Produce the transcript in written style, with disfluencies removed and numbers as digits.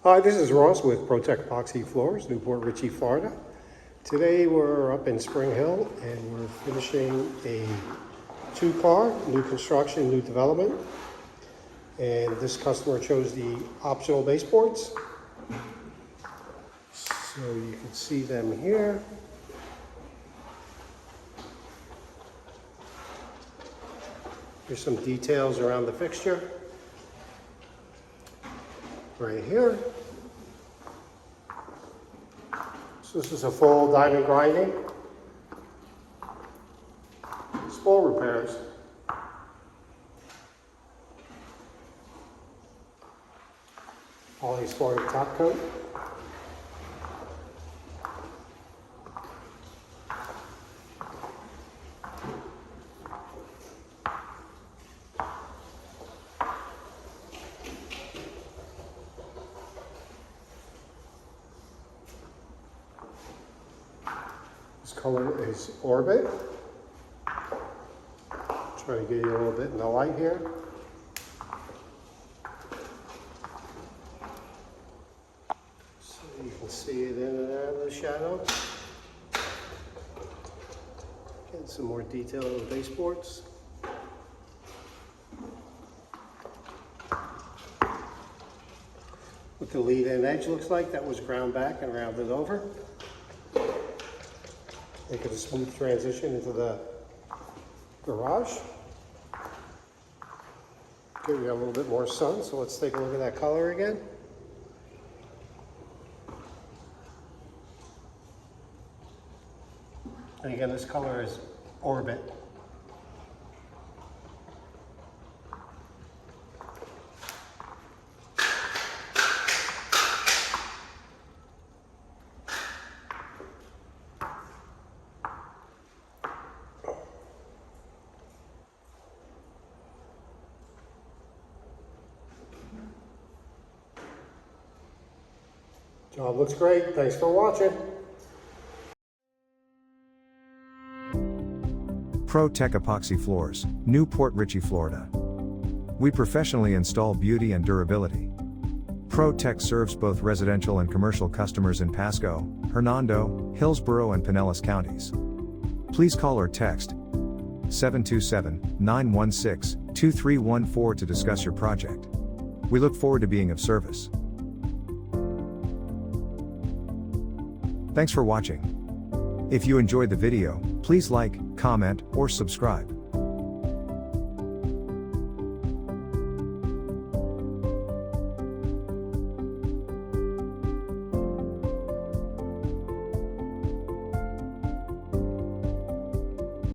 Hi, this is Ross with ProTech Epoxy Floors, Newport Richey, Florida. Today we're up in Spring Hill and we're finishing a two-car, new construction, new development. And this customer chose the optional baseboards. So you can see them here. Here's some details around the fixture. Right here. So this is a full diamond grinding. Small repairs. Polyaspartic top coat. This color is Orbit. Try to get you a little bit in the light here. So you can see it in and out of the shadow. Get some more detail on the baseboards. What the lead-in edge looks like, that was ground back and rounded over. Make it a smooth transition into the garage. Okay, we got a little bit more sun, so let's take a look at that color again. And again, this color is Orbit. Job looks great. Thanks for watching. ProTech Epoxy Floors, Newport Richey, Florida. We professionally install beauty and durability. ProTech serves both residential and commercial customers in Pasco, Hernando, Hillsborough and Pinellas counties. Please call or text 727-916-2314 to discuss your project. We look forward to being of service. Thanks for watching. If you enjoyed the video, please like, comment, or subscribe.